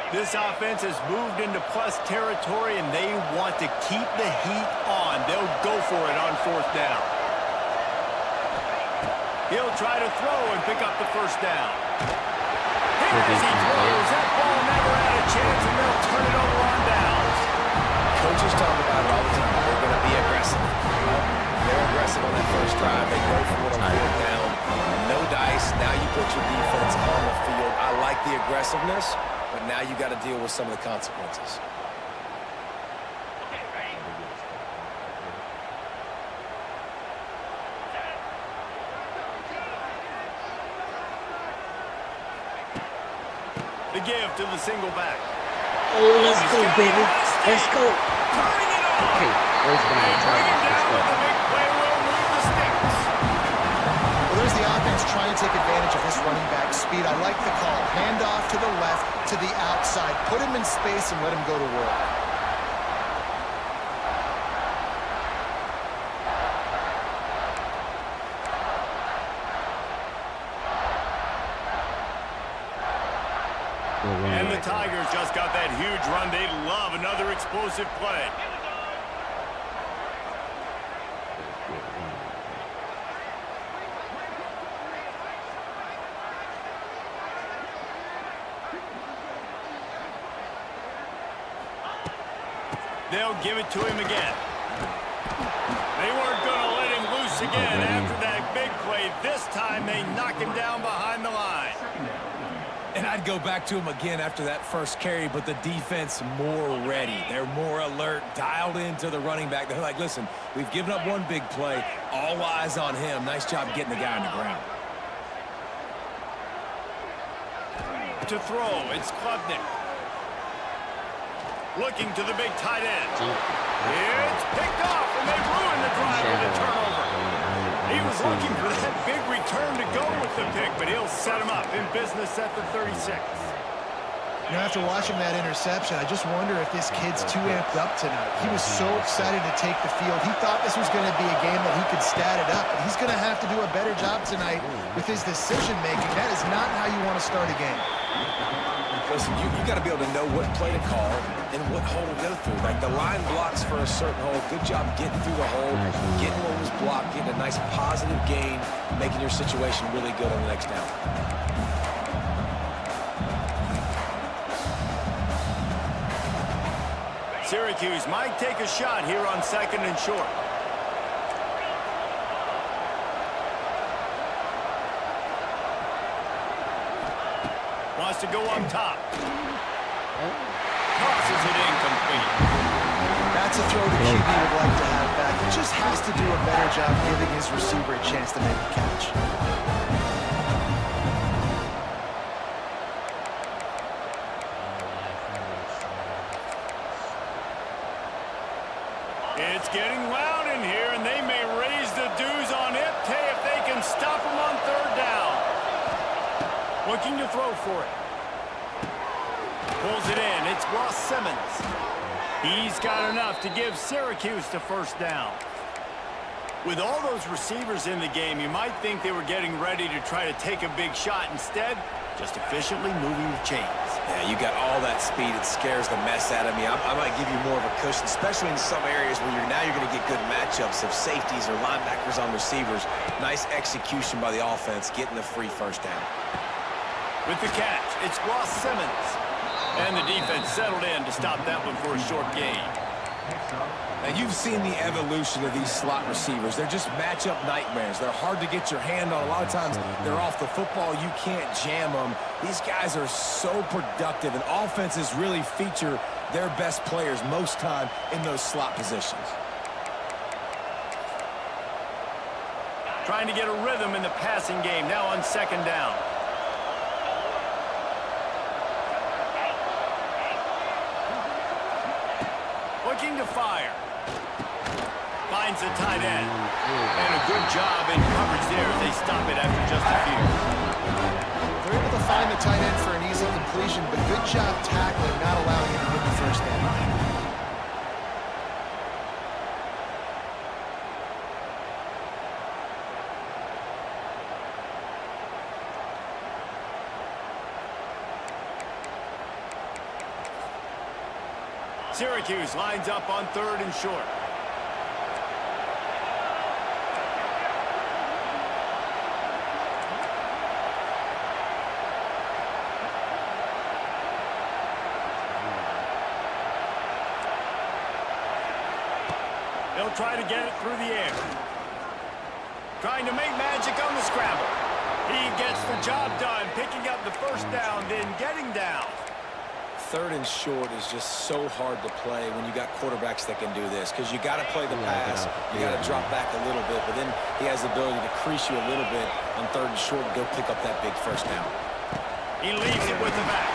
This offense has moved into plus territory, and they want to keep the heat on. They'll go for it on fourth down. He'll try to throw and pick up the first down. Here as he throws, that ball never had a chance, and they'll turn it over on downs. Coaches talk about it all the time. They're going to be aggressive. Well, they're aggressive on that first drive. They go for it on fourth down. No dice. Now you put your defense on the field. I like the aggressiveness. But now you got to deal with some of the consequences. The give to the single back. Oh, let's go, baby. Let's go. Turning it on. Okay, where's the Bring him down with the big play. Will move the sticks. Well, there's the offense trying to take advantage of this running back speed. I like the call. Hand off to the left, to the outside. Put him in space and let him go to work. And the Tigers just got that huge run. They love another explosive play. They'll give it to him again. They weren't going to let him loose again after that big play. This time they knock him down behind the line. And I'd go back to him again after that first carry, but the defense more ready. They're more alert, dialed into the running back. They're like, listen, we've given up one big play. All eyes on him. Nice job getting the guy on the ground. To throw, it's Klubnik. Looking to the big tight end. It's picked off, and they ruined the drive with a turnover. He was looking for that big return to go with the pick, but he'll set him up in business at the 36. You know, after watching that interception, I just wonder if this kid's too amped up tonight. He was so excited to take the field. He thought this was going to be a game that he could stat it up, but he's going to have to do a better job tonight with his decision-making. That is not how you want to start a game. Listen, you got to be able to know what play to call and what hole to go through. Like the line blocks for a certain hole. Good job getting through the hole, getting what was blocked, getting a nice positive gain, making your situation really good on the next down. Syracuse might take a shot here on second and short. Wants to go up top. Tosses it incomplete. That's a throw the QB would like to have back. He just has to do a better job giving his receiver a chance to make a catch. It's getting loud in here, and they may raise the dues on it. Hey, if they can stop him on third down. Looking to throw for it. Pulls it in. It's Ross Simmons. He's got enough to give Syracuse the first down. With all those receivers in the game, you might think they were getting ready to try to take a big shot. Instead, just efficiently moving the chains. Yeah, you got all that speed. It scares the mess out of me. I might give you more of a cushion, especially in some areas where now you're going to get good matchups of safeties or linebackers on receivers. Nice execution by the offense, getting the free first down. With the catch, it's Ross Simmons. And the defense settled in to stop that one for a short gain. Now, you've seen the evolution of these slot receivers. They're just matchup nightmares. They're hard to get your hand on. A lot of times, they're off the football. You can't jam them. These guys are so productive, and offenses really feature their best players most time in those slot positions. Trying to get a rhythm in the passing game, now on second down. Looking to fire. Finds the tight end. And a good job in coverage there as they stop it after just a few. They're able to find the tight end for an easy completion, but good job tackling, not allowing him to get the first down. Syracuse lines up on 3rd and short. He'll try to get it through the air. Trying to make magic on the scramble. He gets the job done, picking up the first down, then getting down. 3rd and short is just so hard to play when you got quarterbacks that can do this, because you got to play the pass, you got to drop back a little bit, but then he has the ability to crease you a little bit on 3rd and short and go pick up that big first down. He leaves it with the back.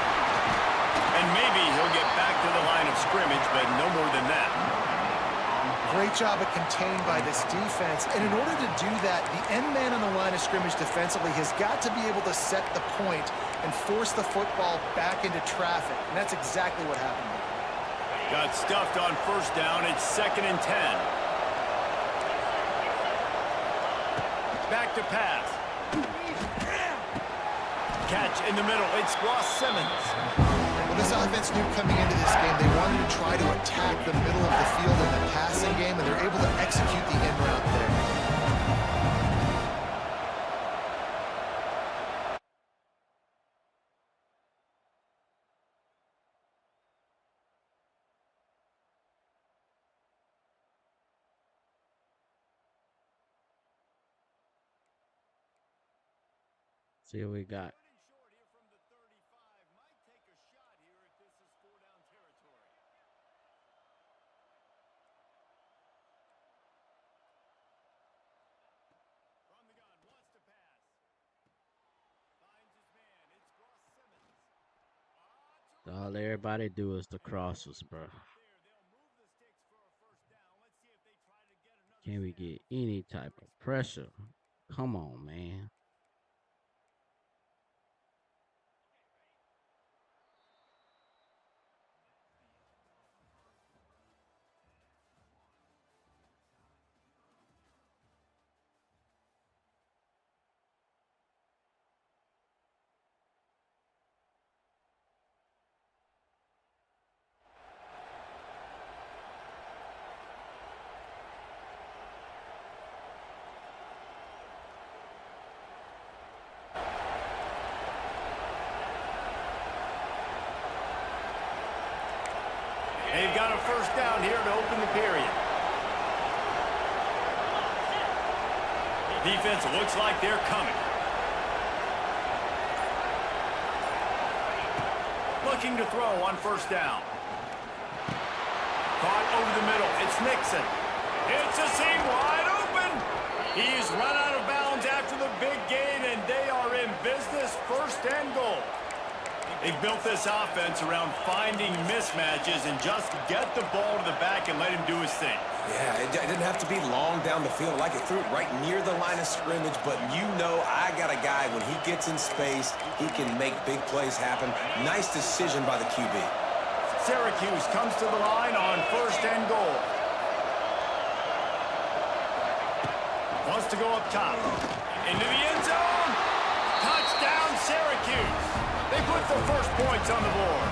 And maybe he'll get back to the line of scrimmage, but no more than that. Great job of contained by this defense. And in order to do that, the end man on the line of scrimmage defensively has got to be able to set the point and force the football back into traffic. And that's exactly what happened. Got stuffed on first down. It's 2nd and 10. Back to pass. Catch in the middle. It's Ross Simmons. Well, this offense knew coming into this game they wanted to try to attack the middle of the field in the passing game, and they're able to execute the end route there. See what we got. All everybody do is the crosses, bro. Can we get any type of pressure? Come on, man. They've got a first down here to open the period. Defense looks like they're coming. Looking to throw on first down. Caught over the middle. It's Nixon. It's a seam wide open. He's run out of bounds after the big gain, and they are in business. 1st and goal. They've built this offense around finding mismatches and just get the ball to the back and let him do his thing. Yeah, it didn't have to be long down the field. Like, it threw it right near the line of scrimmage, but you know I got a guy, when he gets in space, he can make big plays happen. Nice decision by the QB. Syracuse comes to the line on 1st and goal. Wants to go up top. Into the end zone. Touchdown, Syracuse. They put the first points on the board.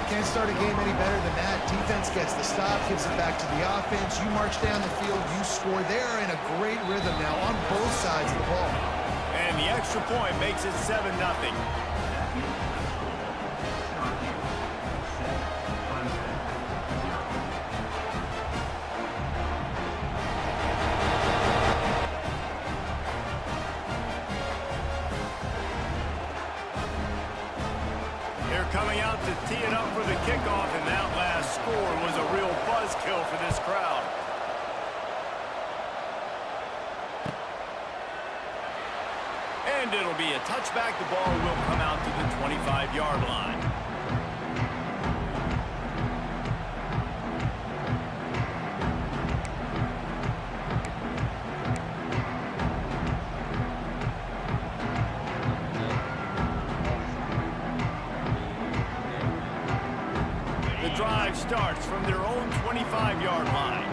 Can't start a game any better than that. Defense gets the stop, gives it back to the offense. You march down the field, you score. They're in a great rhythm now on both sides of the ball. And the extra point makes it 7-0. Coming out to tee it up for the kickoff, and that last score was a real buzzkill for this crowd. And it'll be a touchback. The ball will come out to the 25-yard line. Drive starts from their own 25-yard line.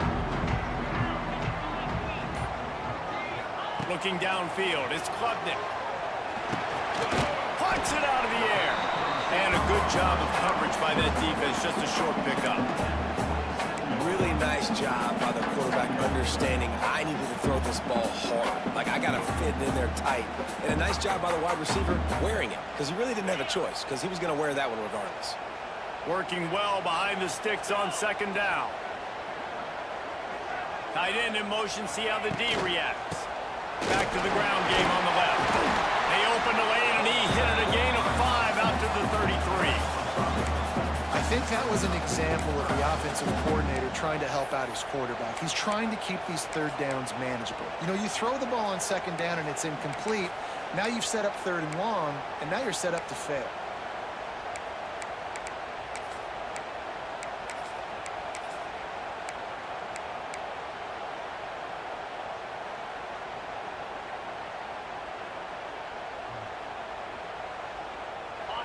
Looking downfield, it's Klubnik. Puts it out of the air. And a good job of coverage by that defense, just a short pickup. Really nice job by the quarterback understanding I needed to throw this ball hard. Like, I got to fit in there tight. And a nice job by the wide receiver wearing it, because he really didn't have a choice, because he was going to wear that one regardless. Working well behind the sticks on second down. Tight end in motion, see how the D reacts. Back to the ground game on the left. They opened the lane, and he hit it a gain of 5 out to the 33. I think that was an example of the offensive coordinator trying to help out his quarterback. He's trying to keep these third downs manageable. You know, you throw the ball on second down and it's incomplete. Now you've set up third and long, and now you're set up to fail.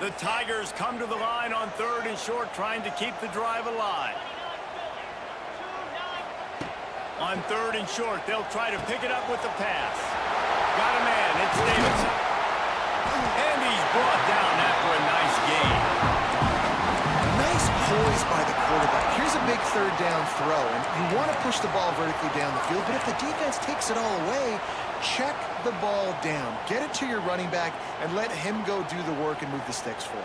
The Tigers come to the line on third and short, trying to keep the drive alive. On third and short, they'll try to pick it up with the pass. Got a man, it's Davidson. And he's brought down after a nice gain. Nice poise by the quarterback. Here's a big third down throw, and you want to push the ball vertically down the field, but if the defense takes it all away, check the ball down. Get it to your running back and let him go do the work and move the sticks for him.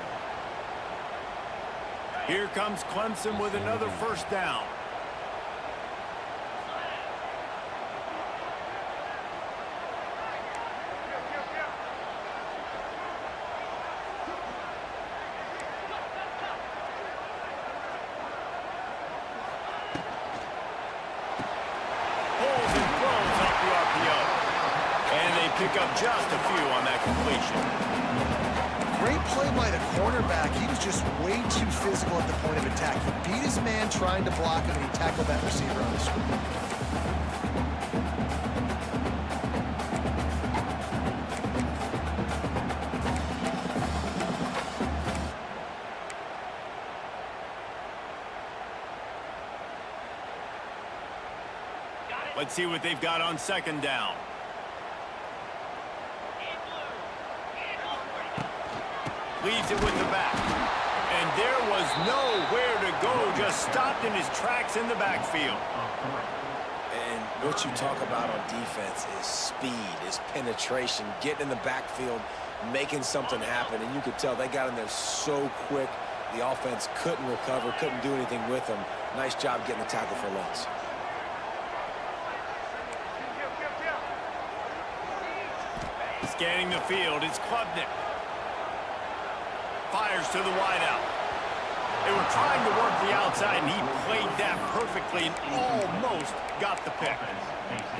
Here comes Clemson with another first down. Pulls and throws off the RPO. And they pick up just a few on that completion. Great play by the cornerback. He was just way too physical at the point of attack. He beat his man trying to block him, and he tackled that receiver on the screen. Let's see what they've got on second down. Leaves it with the back. And there was nowhere to go, just stopped in his tracks in the backfield. And what you talk about on defense is speed, is penetration, getting in the backfield, making something happen. And you could tell they got in there so quick, the offense couldn't recover, couldn't do anything with them. Nice job getting the tackle for loss. Scanning the field, it's Klubnik. Fires to the wideout. They were trying to work the outside, and he played that perfectly and almost got the pick.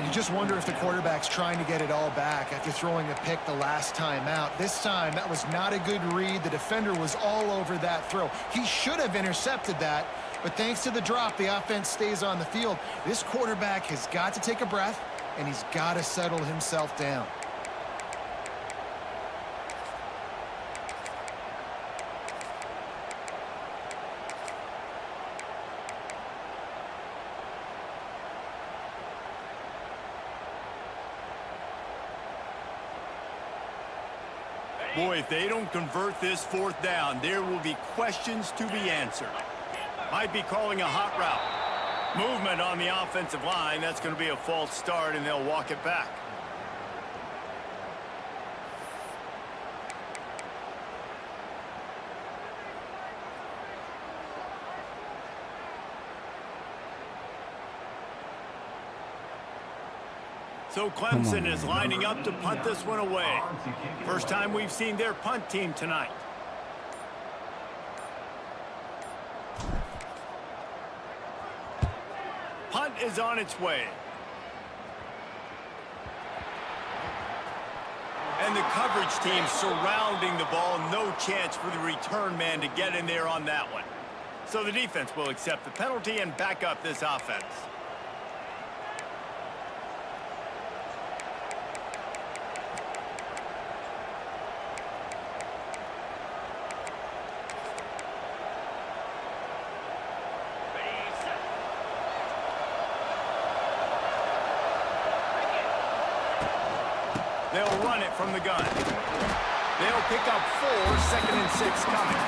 You just wonder if the quarterback's trying to get it all back after throwing a pick the last time out. This time, that was not a good read. The defender was all over that throw. He should have intercepted that, but thanks to the drop, the offense stays on the field. This quarterback has got to take a breath, and he's got to settle himself down. Boy, if they don't convert this fourth down, there will be questions to be answered. Might be calling a hot route. Movement on the offensive line. That's going to be a false start, and they'll walk it back. So Clemson is lining up to punt this one away. First time we've seen their punt team tonight. Punt is on its way. And the coverage team surrounding the ball. No chance for the return man to get in there on that one. So the defense will accept the penalty and back up this offense. They'll run it from the gun. They'll pick up 4, 2nd and 6 coming.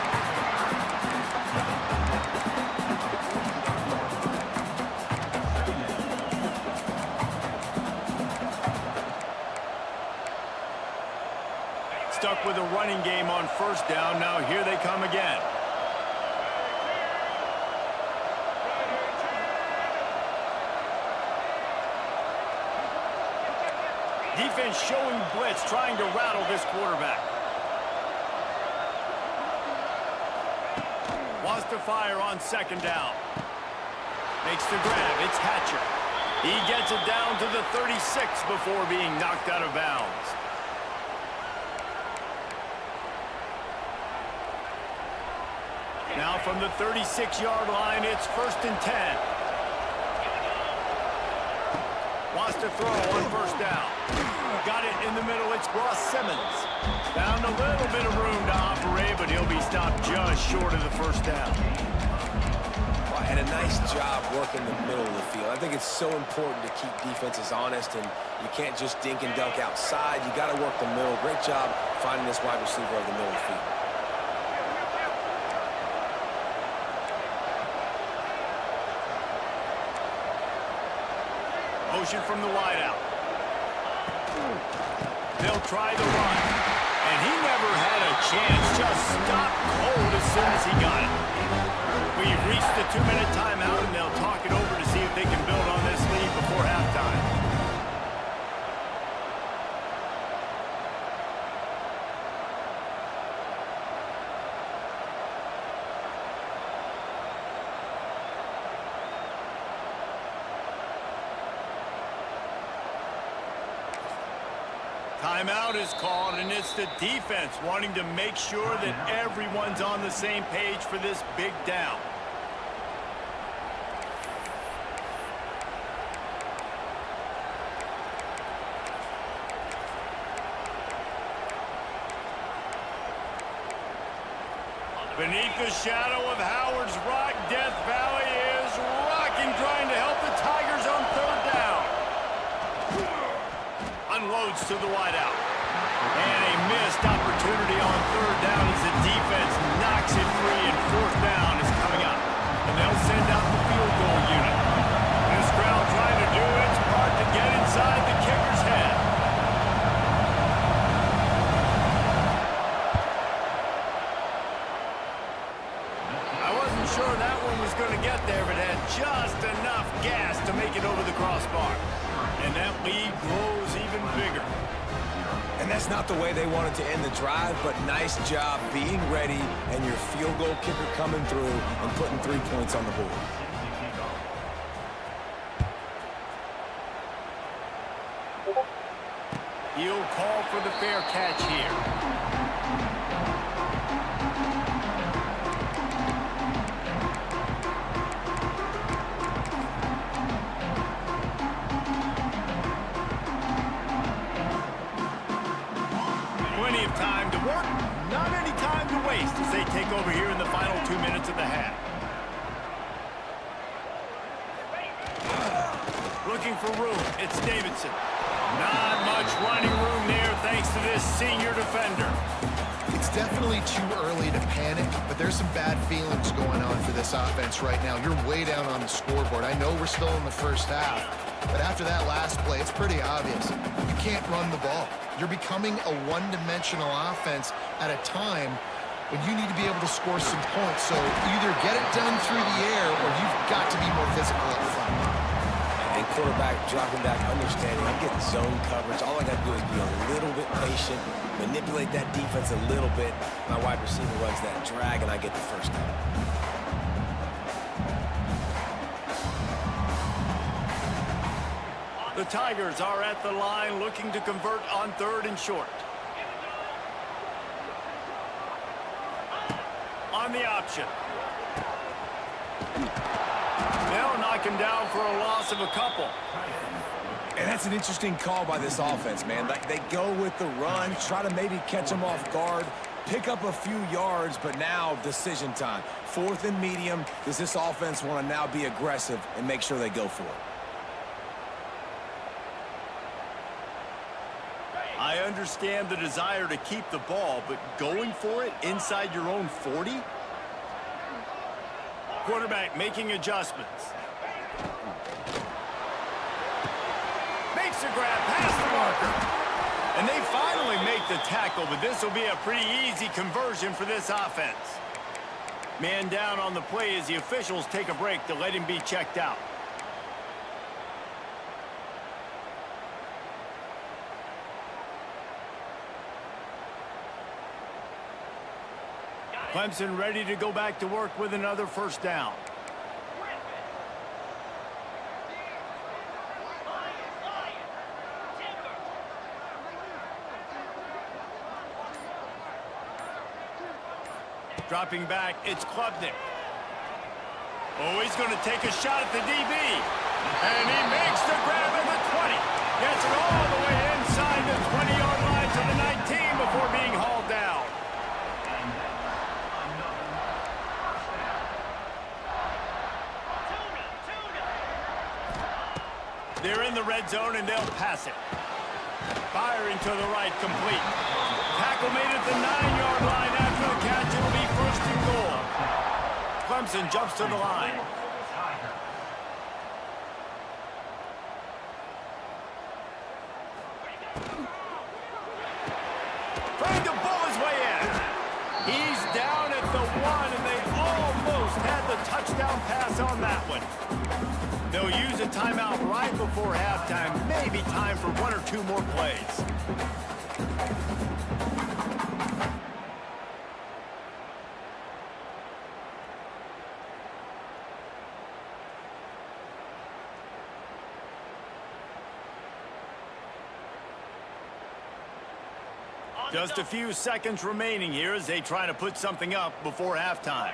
with a running game on first down. Now here they come again. Defense showing blitz, trying to rattle this quarterback. Wants to fire on second down. Makes the grab. It's Hatcher. He gets it down to the 36 before being knocked out of bounds. Now from the 36-yard line, it's 1st and 10. Wants to throw on first down. Got it in the middle. It's Ross Simmons. Found a little bit of room to operate, but he'll be stopped just short of the first down. And a nice job working the middle of the field. I think it's so important to keep defenses honest, and you can't just dink and dunk outside. You got to work the middle. Great job finding this wide receiver over the middle of the field. Motion from the wideout. They'll try the run. And he never had a chance. Just stopped cold as soon as he got it. We've reached the 2-minute timeout, and they'll talk it over to see if they can build on this lead before halftime. Timeout is called, and it's the defense wanting to make sure that everyone's on the same page for this big down. Beneath the shadow of Howard's Rock, Death Valley is rocking, trying to help the Tigers on third down. Unloads to the wideout. And a missed opportunity on third down as the defense knocks it free, and fourth down is coming up. And they'll send out the field goal unit. This crowd trying to do its part to get inside the kicker's head. I wasn't sure that one was going to get there, but had just enough gas to make it over the crossbar. And that lead grows even bigger. And that's not the way they wanted to end the drive, but nice job being ready and your field goal kicker coming through and putting 3 points on the board. He'll call for the fair catch here. Time to work, not any time to waste as they take over here in the final 2 minutes of the half. Looking for room, it's Davidson. Not much running room there thanks to this senior defender. It's definitely too early to panic, but there's some bad feelings going on for this offense right now. You're way down on the scoreboard. I know we're still in the first half, but after that last play, it's pretty obvious. You can't run the ball. You're becoming a one-dimensional offense at a time when you need to be able to score some points. So either get it done through the air or you've got to be more physical up front. And quarterback dropping back, understanding I'm getting zone coverage. All I got to do is be a little bit patient, manipulate that defense a little bit. My wide receiver runs that drag, and I get the first down. The Tigers are at the line looking to convert on 3rd and short. On the option. They'll knock him down for a loss of a couple. And that's an interesting call by this offense, man. Like, they go with the run, try to maybe catch them off guard, pick up a few yards, but now decision time. 4th and medium. Does this offense want to now be aggressive and make sure they go for it? I understand the desire to keep the ball, but going for it inside your own 40? Quarterback making adjustments. Makes a grab past the marker. And they finally make the tackle, but this will be a pretty easy conversion for this offense. Man down on the play as the officials take a break to let him be checked out. Clemson ready to go back to work with another first down. Dropping back, it's Klubnik. Oh, he's going to take a shot at the DB. And he makes the grab at the 20. Gets it all the way inside the 20-yard line to the 19 before being hauled down. They're in the red zone, and they'll pass it. Firing to the right, complete. Tackle made at the 9-yard line after the catch. It'll be first and goal. Clemson jumps to the line. Trying to bull his way in. He's down at the 1, and they almost had the touchdown pass on that one. They'll use a timeout right before halftime. Maybe time for 1 or 2 more plays. Just a few seconds remaining here as they try to put something up before halftime.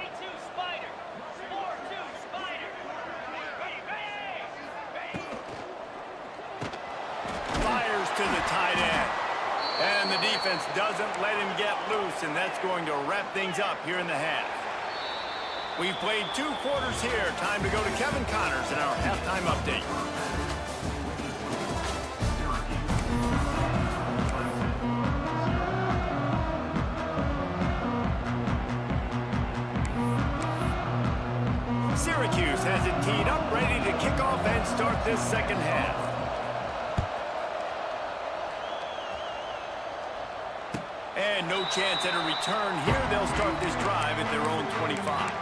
Fires to the tight end. And the defense doesn't let him get loose, and that's going to wrap things up here in the half. We've played 2 quarters here. Time to go to Kevin Connors in our halftime update. Syracuse has it teed up, ready to kick off and start this second half. And no chance at a return here. They'll start this drive at their own 25.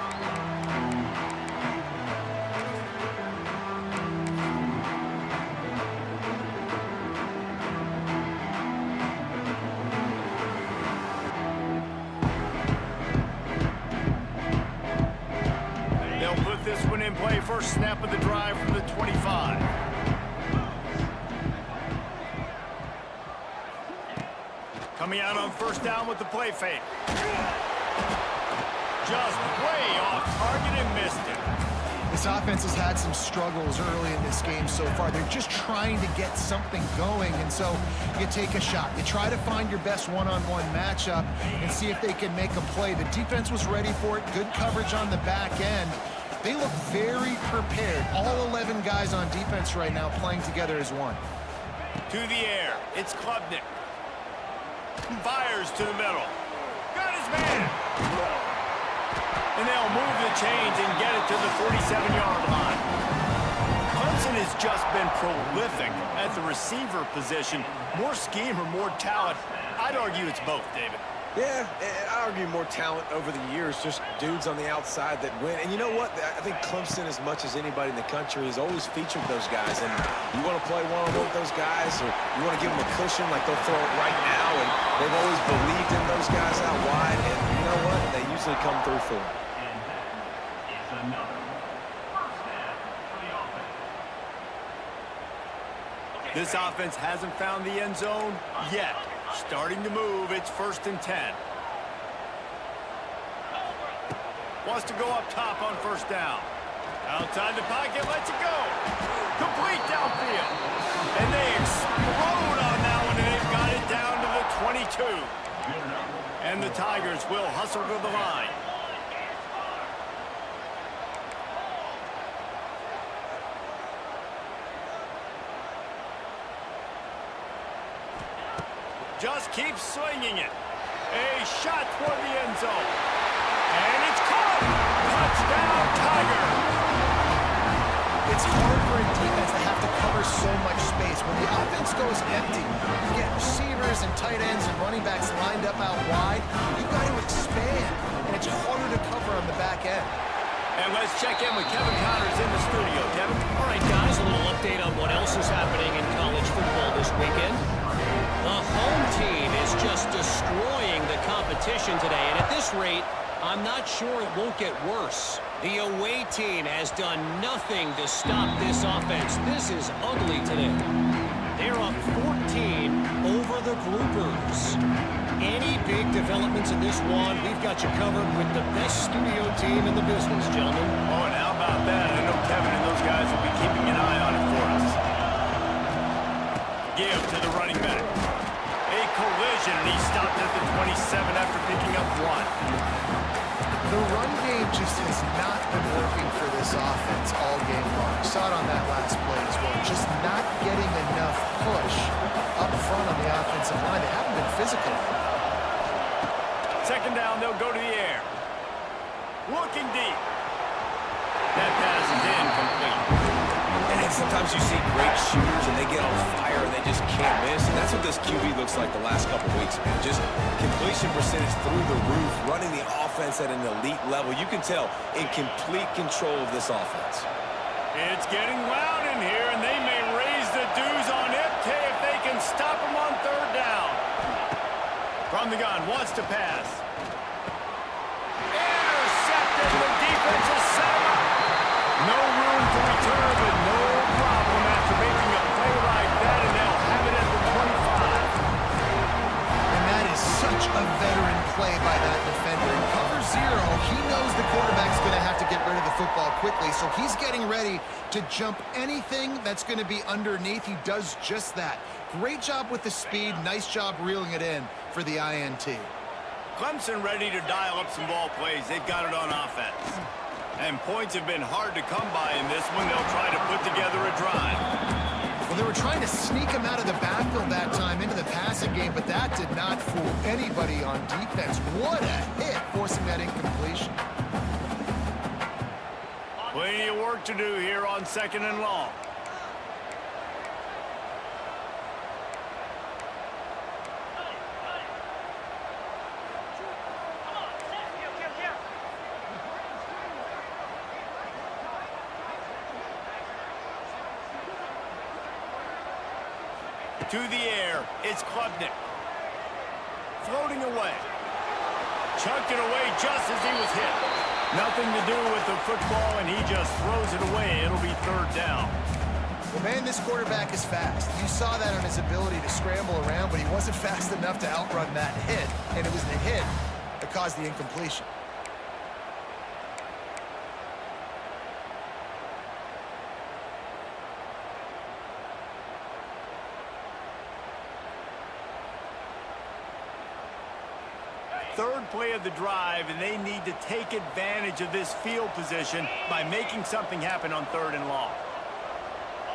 This one in play, first snap of the drive from the 25. Coming out on first down with the play fake. Just way off target and missed it. This offense has had some struggles early in this game so far. They're just trying to get something going, and so you take a shot. You try to find your best one-on-one matchup and see if they can make a play. The defense was ready for it. Good coverage on the back end. They look very prepared. All 11 guys on defense right now playing together as one. To the air, it's Klubnik. Fires to the middle. Got his man. And they'll move the chains and get it to the 47-yard line. Clemson has just been prolific at the receiver position. More scheme or more talent? I'd argue it's both, David. Yeah, I argue more talent over the years, just dudes on the outside that win. And you know what? I think Clemson, as much as anybody in the country, has always featured those guys. And you want to play one-on-one with those guys, or you want to give them a cushion like they'll throw it right now. And they've always believed in those guys out wide. And you know what? They usually come through for them. This offense hasn't found the end zone yet. Starting to move, it's 1st and 10. Wants to go up top on first down. Outside the pocket, lets it go. Complete downfield. And they explode on that one, and they've got it down to the 22. And the Tigers will hustle to the line. Just keeps swinging it. A shot toward the end zone. And it's caught. Touchdown, Tigers. it's hard for a defense to have to cover so much space. When the offense goes empty, you get receivers and tight ends and running backs lined up out wide. You've got to expand, and it's harder to cover on the back end. And let's check in with Kevin Connors in the studio. Kevin? All right, guys, a little update on what else is happening in college football this weekend. The home team is just destroying the competition today, and at this rate, I'm not sure it won't get worse. The away team has done nothing to stop this offense. This is ugly today. They're up 14 over the Groupers. Any big developments in this one, we've got you covered with the best studio team in the business, gentlemen. Oh, and how about that? I know Kevin and those guys will be keeping an eye on it for us. Give to the running back. A collision, and he stopped at the 27 after picking up 1. The run game just has not been working for this offense all game long. You saw it on that last play as well. Just not getting enough push up front on the offensive line. They haven't been physical. Second down, they'll go to the air. Looking deep. That pass is incomplete. And sometimes you see great shooters and they get on fire and they just can't miss. And that's what this QB looks like the last couple weeks, man. Just completion percentage through the roof, running the offense at an elite level. You can tell in complete control of this offense. It's getting loud in here, and they may raise the dues on it if they can stop them on third down. From the gun, wants to pass. Intercepted. The defense is set. No room to return, but no problem after making a play like that, and they'll have it at the 25. And that is such a veteran play by that defender. In cover 0, he knows the quarterback's going to have to get rid of the football quickly, so he's getting ready to jump anything that's going to be underneath. He does just that. Great job with the speed. Nice job reeling it in for the INT. Clemson ready to dial up some ball plays. They've got it on offense. And points have been hard to come by in this one. They'll try to put together a drive. Well, they were trying to sneak him out of the backfield that time into the passing game, but that did not fool anybody on defense. What a hit, forcing that incompletion. Plenty of work to do here on 2nd and long. To the air, it's Klubnik. Floating away. Chucked it away just as he was hit. Nothing to do with the football, and he just throws it away. It'll be third down. Well, man, this quarterback is fast. You saw that on his ability to scramble around, but he wasn't fast enough to outrun that hit, and it was the hit that caused the incompletion. Third play of the drive, and they need to take advantage of this field position by making something happen on 3rd and long.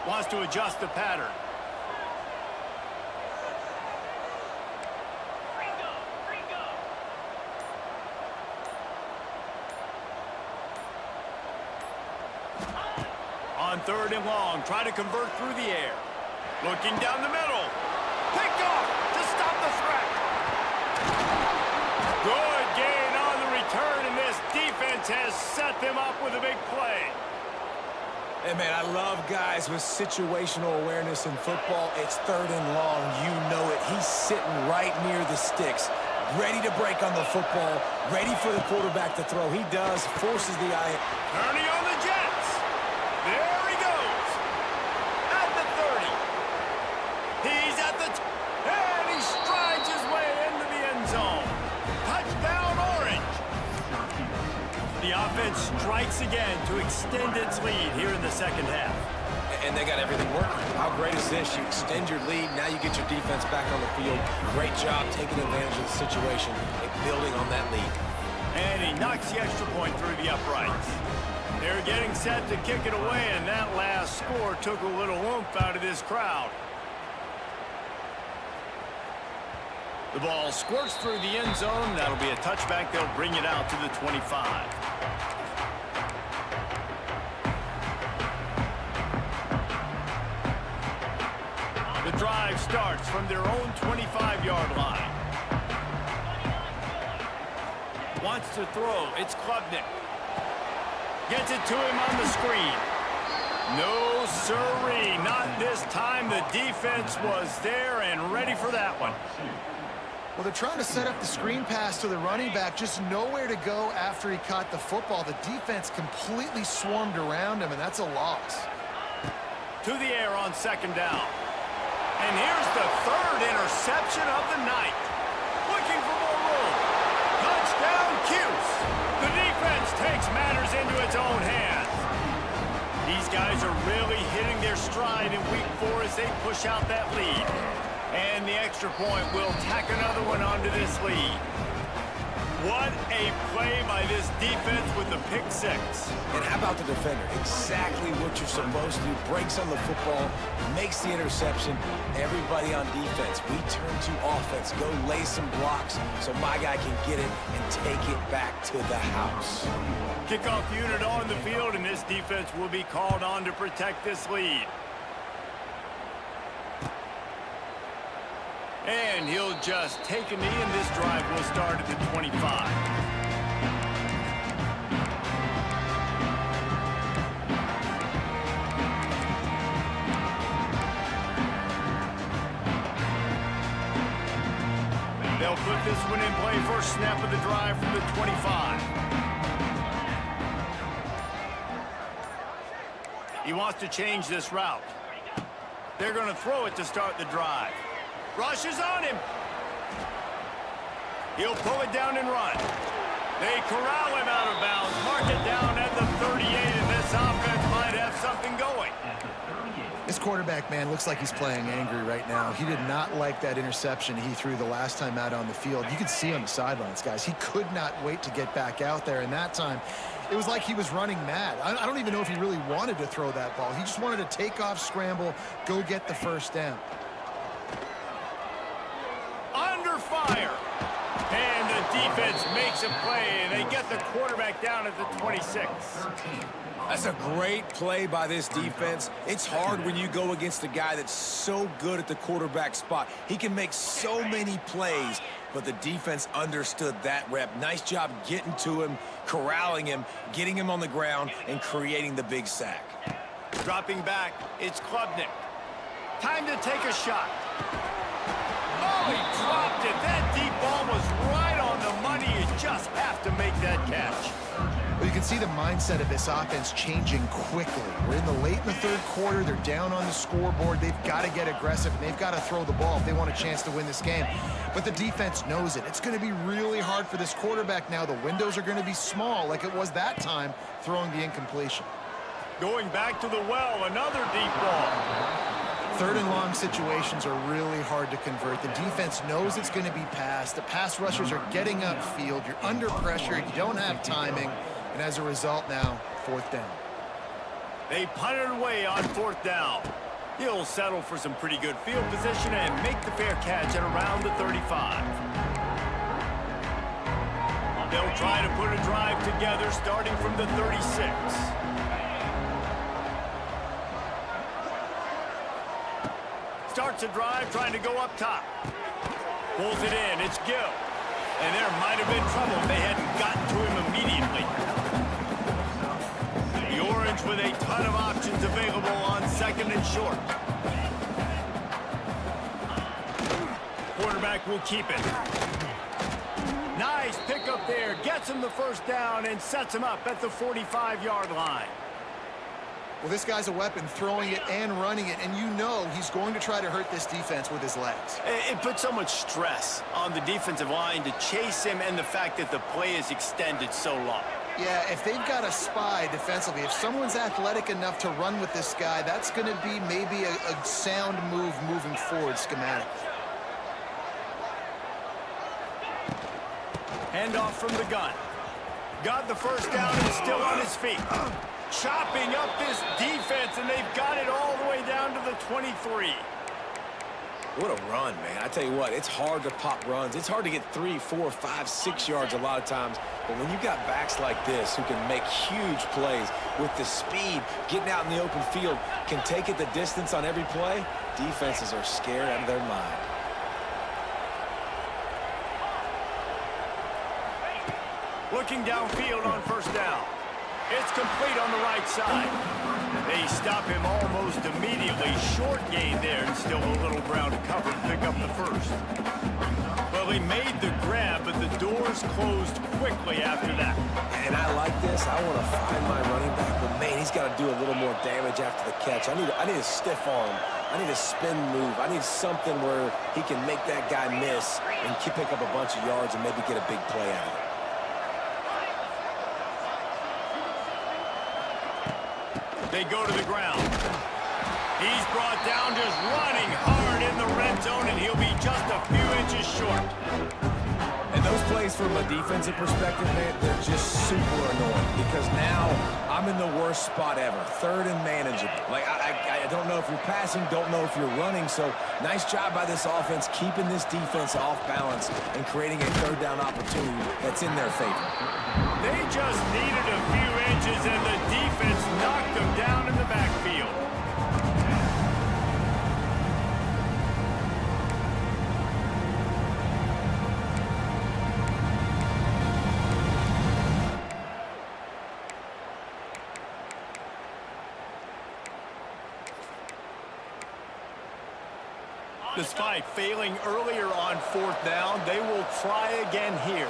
Wants to adjust the pattern. On 3rd and long, try to convert through the air. Looking down the middle. Picked off to stop the threat. Good gain on the return, and this defense has set them up with a big play. Hey, man, I love guys with situational awareness in football. It's 3rd and long. You know it. He's sitting right near the sticks, ready to break on the football, ready for the quarterback to throw. He does, forces the eye. Turning on the Jets. There he goes. At the 30. He's at the... and he strides his way into the end zone. Touchdown, Orange. The offense strikes again to extend its lead here in the 2nd half. And they got everything working. How great is this? You extend your lead, now you get your defense back on the field. Great job taking advantage of the situation and building on that lead. And he knocks the extra point through the uprights. They're getting set to kick it away, and that last score took a little oomph out of this crowd. The ball squirts through the end zone. That'll be a touchback. They'll bring it out to the 25. drive starts from their own 25-yard line. Wants to throw. It's Klubnik. Gets it to him on the screen. No, sirree. Not this time. The defense was there and ready for that one. Well, they're trying to set up the screen pass to the running back. Just nowhere to go after he caught the football. The defense completely swarmed around him, and that's a loss. To the air on second down. And here's the third interception of the night. Looking for more room. Touchdown, Cuse. The defense takes matters into its own hands. These guys are really hitting their stride in week 4 as they push out that lead. And the extra point will tack another one onto this lead. What a play by this defense with the pick 6. And how about the defender? Exactly what you're supposed to do. Breaks on the football, makes the interception. Everybody on defense, we turn to offense. Go lay some blocks so my guy can get it and take it back to the house. Kickoff unit on the field, and this defense will be called on to protect this lead. And he'll just take a knee, and this drive will start at the 25. They'll put this one in play. First snap of the drive from the 25. He wants to change this route. They're going to throw it to start the drive. Rushes on him. He'll pull it down and run. They corral him out of bounds. Mark it down at the 38, and this offense might have something going. This quarterback, man, looks like he's playing angry right now. He did not like that interception he threw the last time out on the field. You could see on the sidelines, guys. He could not wait to get back out there, and that time it was like he was running mad. I don't even know if he really wanted to throw that ball. He just wanted to take off, scramble, go get the first down. Under fire. And the defense makes a play, and they get the quarterback down at the 26. That's a great play by this defense. It's hard when you go against a guy that's so good at the quarterback spot. He can make so many plays, but the defense understood that rep. Nice job getting to him, corralling him, getting him on the ground, and creating the big sack. Dropping back, it's Klubnik. Time to take a shot. Oh, he dropped it. That deep ball was right on the money. You just have to make that catch. Well, you can see the mindset of this offense changing quickly. We're in the third quarter. They're down on the scoreboard. They've got to get aggressive, and they've got to throw the ball if they want a chance to win this game. But the defense knows it. It's going to be really hard for this quarterback now. The windows are going to be small like it was that time throwing the incompletion. Going back to the well, another deep ball. Third and long situations are really hard to convert. The defense knows it's going to be passed. The pass rushers are getting upfield. You're under pressure. You don't have timing. And as a result now, fourth down. They punt it away on fourth down. He'll settle for some pretty good field position and make the fair catch at around the 35. They'll try to put a drive together starting from the 36. Starts a drive trying to go up top. Pulls it in. It's Gill. And there might have been trouble if they hadn't gotten to him immediately. The Orange with a ton of options available on second and short. Quarterback will keep it. Nice pickup there. Gets him the first down and sets him up at the 45-yard line. Well, this guy's a weapon, throwing it and running it, and you know he's going to try to hurt this defense with his legs. It puts so much stress on the defensive line to chase him, and the fact that the play is extended so long. Yeah, if they've got a spy defensively, if someone's athletic enough to run with this guy, that's going to be maybe a sound move moving forward schematically. Handoff from the gun. Got the first down and still on his feet. Chopping up this defense, and they've got it all the way down to the 23. What a run, man. I tell you what, it's hard to pop runs. It's hard to get 3, 4, 5, 6 yards a lot of times. But when you've got backs like this who can make huge plays with the speed, getting out in the open field, can take it the distance on every play, defenses are scared out of their mind. Looking downfield on first down. It's complete on the right side. They stop him almost immediately. Short gain there, and still a little ground to cover to pick up the first. Well, he made the grab, but the doors closed quickly after that. And I like this. I want to find my running back, but man, he's got to do a little more damage after the catch. I need a stiff arm. I need a spin move. I need something where he can make that guy miss and pick up a bunch of yards and maybe get a big play out of it. They go to the ground. He's brought down just running hard in the red zone, and he'll be just a few inches short. And those plays from a defensive perspective, man, they're just super annoying because now I'm in the worst spot ever. Third and manageable. Like, I don't know if you're passing, don't know if you're running. So nice job by this offense keeping this defense off balance and creating a third down opportunity that's in their favor. They just needed a few inches, and the defense knocked them down in the backfield. Despite failing earlier on fourth down, they will try again here.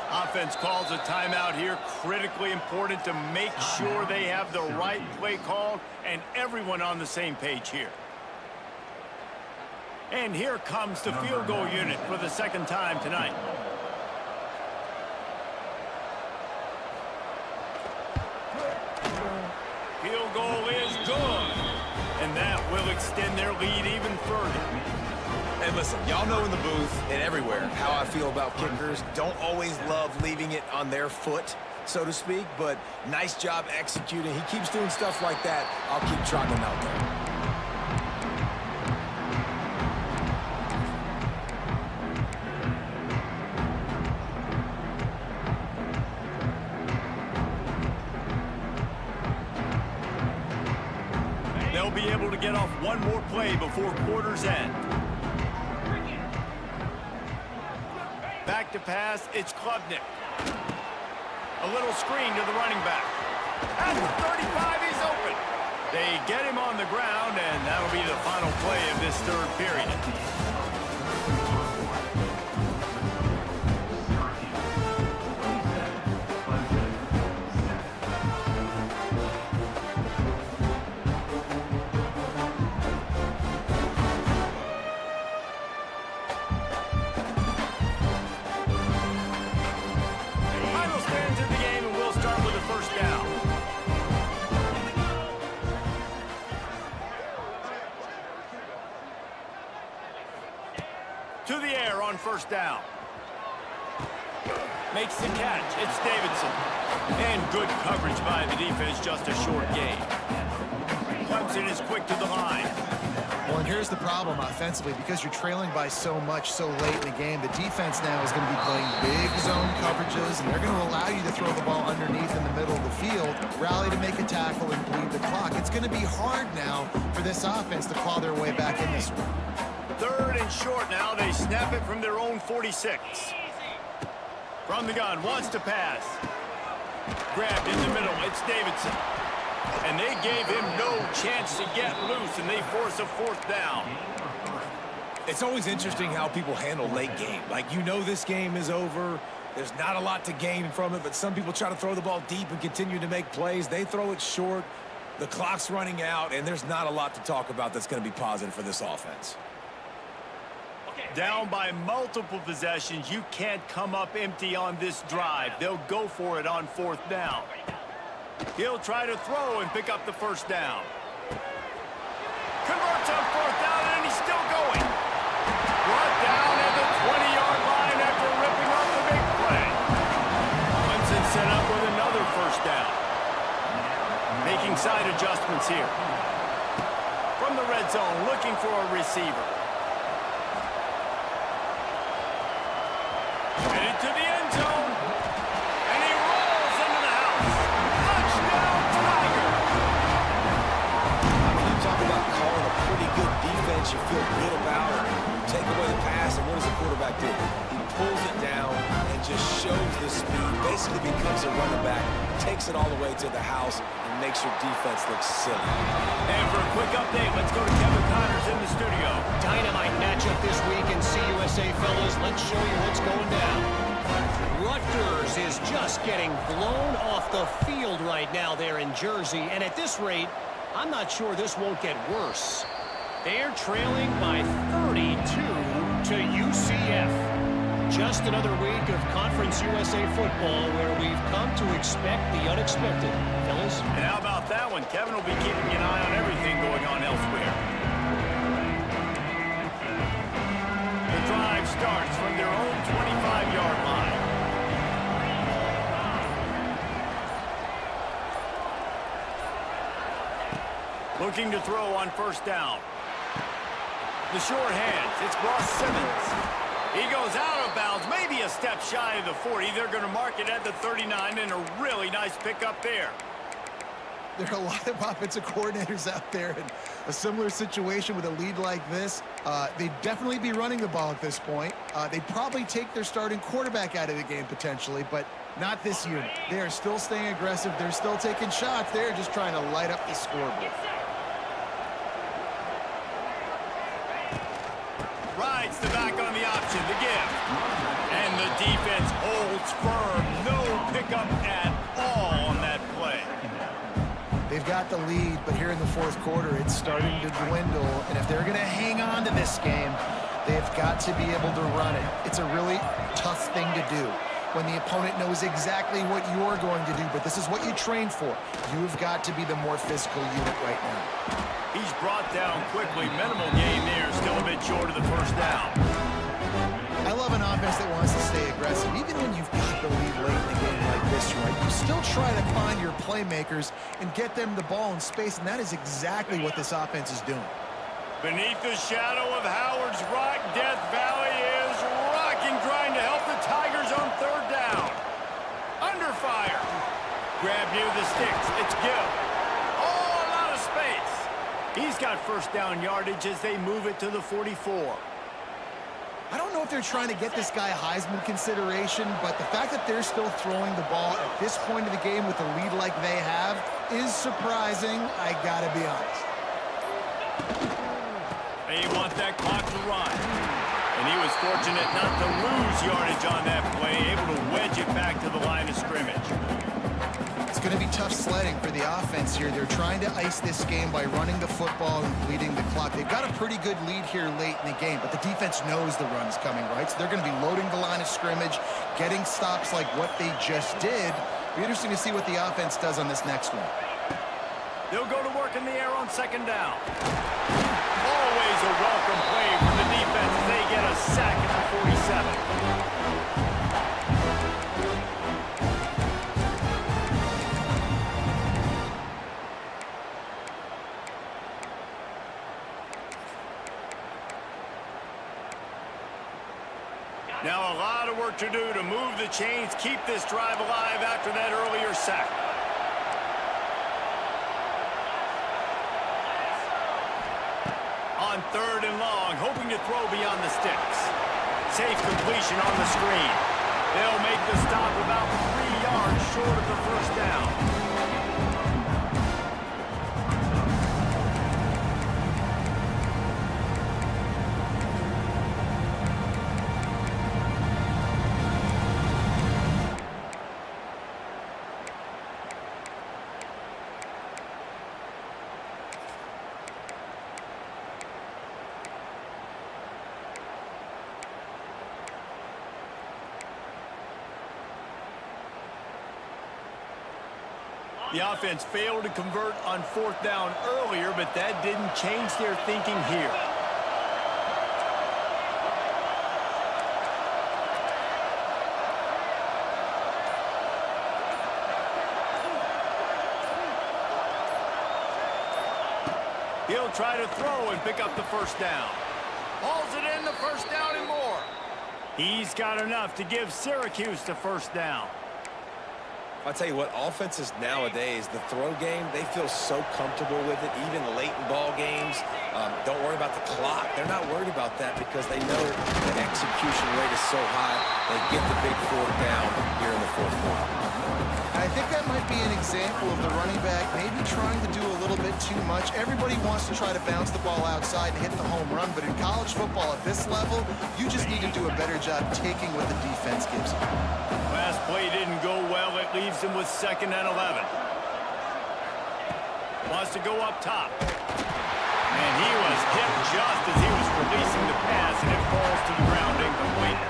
Offense calls a timeout here. Critically important to make sure they have the right play called and everyone on the same page here. And here comes the field goal unit for the second time tonight. Field goal is good. And that will extend their lead even further. And listen, y'all know in the booth and everywhere how I feel about kickers. Don't always love leaving it on their foot, so to speak, but nice job executing. He keeps doing stuff like that. I'll keep trotting him out there. They'll be able to get off one more play before quarter's end. Back to pass, it's Klubnik. A little screen to the running back. At the 35, he's open. They get him on the ground, and that'll be the final play of this third period. To the air on first down. Makes the catch. It's Davidson. And good coverage by the defense, just a short gain. Clemson is quick to the line. Well, and here's the problem offensively. Because you're trailing by so much so late in the game, the defense now is going to be playing big zone coverages, and they're going to allow you to throw the ball underneath in the middle of the field, rally to make a tackle, and bleed the clock. It's going to be hard now for this offense to claw their way back in this one. Third and short now. They snap it from their own 46. From the gun, wants to pass. Grabbed in the middle. It's Davidson. And they gave him no chance to get loose, and they force a fourth down. It's always interesting how people handle late game. Like, you know this game is over. There's not a lot to gain from it, but some people try to throw the ball deep and continue to make plays. They throw it short. The clock's running out, and there's not a lot to talk about that's going to be positive for this offense. Down by multiple possessions, you can't come up empty on this drive. They'll go for it on 4th down. He'll try to throw and pick up the 1st down. Converts on 4th down, and he's still going. Brought down at the 20-yard line after ripping off the big play. Clemson set up with another 1st down. Making side adjustments here. From the red zone, looking for a receiver. Headed to the end zone. And he rolls into the house. Touchdown, Tiger. When you talk about calling a pretty good defense, you feel good about it. Take away the pass, and what does the quarterback do? He pulls it down and just shows the speed, basically becomes a running back, takes it all the way to the house, and makes your defense look silly. And for a quick update, let's go to Kevin Connors in the studio. Dynamite matchup this week in CUSA, fellas. Let's show you what's going down. Rutgers is just getting blown off the field right now there in Jersey. And at this rate, I'm not sure this won't get worse. They're trailing by 32 to UCF. Just another week of Conference USA football where we've come to expect the unexpected. Fellas? And how about that one? Kevin will be keeping an eye on everything going on elsewhere. The drive starts from their own 25-yard line. Looking to throw on 1st down. The short hands. It's Ross Simmons. He goes out of bounds, maybe a step shy of the 40. They're going to mark it at the 39, and a really nice pickup there. There are a lot of offensive coordinators out there in a similar situation with a lead like this. They'd definitely be running the ball at this point. They'd probably take their starting quarterback out of the game potentially, but not this unit. They are still staying aggressive. They're still taking shots. They're just trying to light up the scoreboard. Rides the back on the option, the give. And the defense holds firm. No pickup at all on that play. They've got the lead, but here in the 4th quarter, it's starting to dwindle. And if they're going to hang on to this game, they've got to be able to run it. It's a really tough thing to do when the opponent knows exactly what you're going to do, but this is what you train for. You've got to be the more physical unit right now. He's brought down quickly. Minimal gain there. Still a bit short of the 1st down. I love an offense that wants to stay aggressive. Even when you've got the lead late in the game like this, right, you still try to find your playmakers and get them the ball in space, and that is exactly what this offense is doing. Beneath the shadow of Howard's Rock, Death Valley is rocking, trying to help the Tigers on 3rd down. Under fire. Grab near the sticks. It's Gill. Oh, a lot of space. He's got 1st down yardage as they move it to the 44. I don't know if they're trying to get this guy Heisman consideration, but the fact that they're still throwing the ball at this point of the game with a lead like they have is surprising, I gotta be honest. They want that clock to run. And he was fortunate not to lose yardage on that play, able to wedge it back to the line of scrimmage. It's going to be tough sledding for the offense here. They're trying to ice this game by running the football and bleeding the clock. They've got a pretty good lead here late in the game, but the defense knows the run's coming, right? So they're going to be loading the line of scrimmage, getting stops like what they just did. It'll be interesting to see what the offense does on this next one. They'll go to work in the air on 2nd down. Always a welcome play from the defense as they get a sack at the 47. Now a lot of work to do to move the chains, keep this drive alive after that earlier sack. On 3rd and long, hoping to throw beyond the sticks. Safe completion on the screen. They'll make the stop about 3 yards short of the 1st down. The offense failed to convert on 4th down earlier, but that didn't change their thinking here. He'll try to throw and pick up the 1st down. Hauls it in, the 1st down and more. He's got enough to give Syracuse the 1st down. I'll tell you what, offenses nowadays, the throw game, they feel so comfortable with it, even late in ball games. Don't worry about the clock. They're not worried about that because they know the execution rate is so high. They get the big 4th down here in the 4th quarter. I think that might be an example of the running back maybe trying to do a little bit too much. Everybody wants to try to bounce the ball outside and hit the home run, but in college football at this level, you just need to do a better job taking what the defense gives you. Last play didn't go well. It leaves him with 2nd and 11. Wants to go up top. And he was hit just as he was releasing the pass, and it falls to the ground incomplete.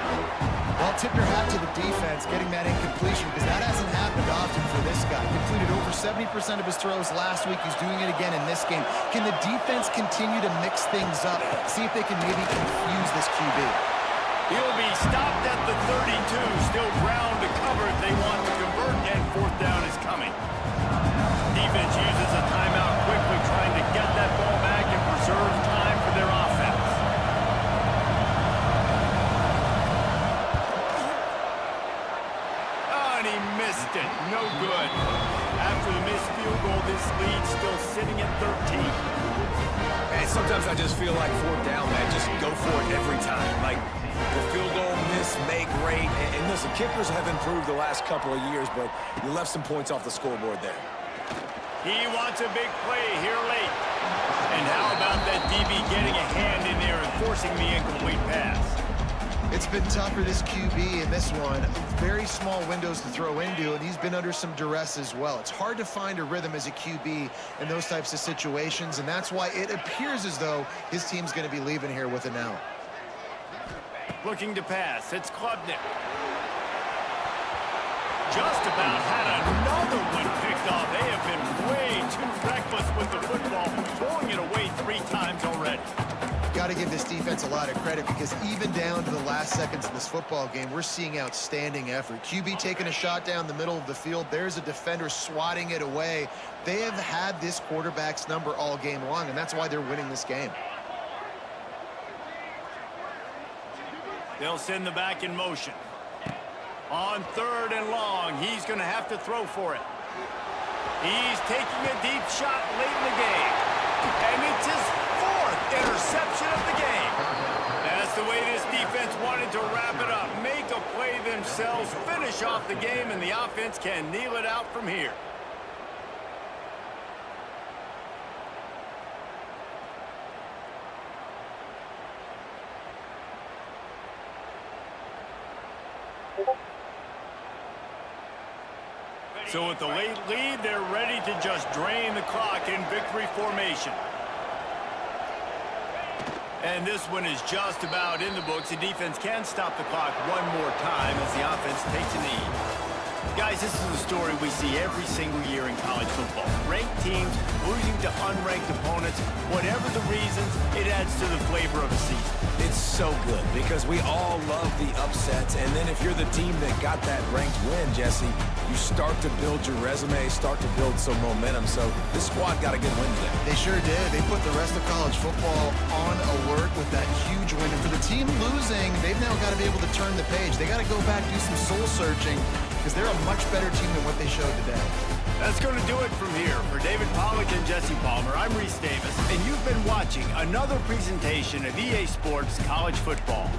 Well, tip your hat to the defense getting that incompletion because that hasn't happened often for this guy. Completed over 70% of his throws last week. He's doing it again in this game. Can the defense continue to mix things up? See if they can maybe confuse this QB. He'll be stopped at the 32. Still ground to cover if they want to convert, and 4th down is coming. Defense uses a timeout quickly, trying to get that ball back and preserve time for their offense. And he missed it. No good. After the missed field goal, this lead's still sitting at 13. And sometimes I just feel like 4th down, man, just go for it every time. Like the field goal miss, make rate. And listen, kickers have improved the last couple of years, but you left some points off the scoreboard there. He wants a big play here late. And how about that DB getting a hand in there and forcing the incomplete pass? It's been tough for this QB in this one. Very small windows to throw into, and he's been under some duress as well. It's hard to find a rhythm as a QB in those types of situations, and that's why it appears as though his team's going to be leaving here with an L. Looking to pass. It's Klubnik. Just about had another one picked off. They have been way too reckless with the football, throwing it away 3 times already. Got to give this defense a lot of credit because even down to the last seconds of this football game, we're seeing outstanding effort. QB taking a shot down the middle of the field. There's a defender swatting it away. They have had this quarterback's number all game long, and that's why they're winning this game. They'll send the back in motion. On 3rd and long, he's going to have to throw for it. He's taking a deep shot late in the game. And it's his 4th interception of the game. That's the way this defense wanted to wrap it up. Make a play themselves, finish off the game, and the offense can kneel it out from here. So with the late lead, they're ready to just drain the clock in victory formation. And this one is just about in the books. The defense can stop the clock one more time as the offense takes a knee. Guys, this is the story we see every single year in college football. Ranked teams losing to unranked opponents. Whatever the reasons, it adds to the flavor of the season. It's so good because we all love the upsets. And then if you're the team that got that ranked win, Jesse, you start to build your resume, start to build some momentum. So this squad got a good win today. They sure did. They put the rest of college football on alert with that huge win. And for the team losing, they've now got to be able to turn the page. They got to go back, do some soul searching, because they're a much better team than what they showed today. That's going to do it from here. For David Pollack and Jesse Palmer, I'm Reese Davis, and you've been watching another presentation of EA Sports College Football.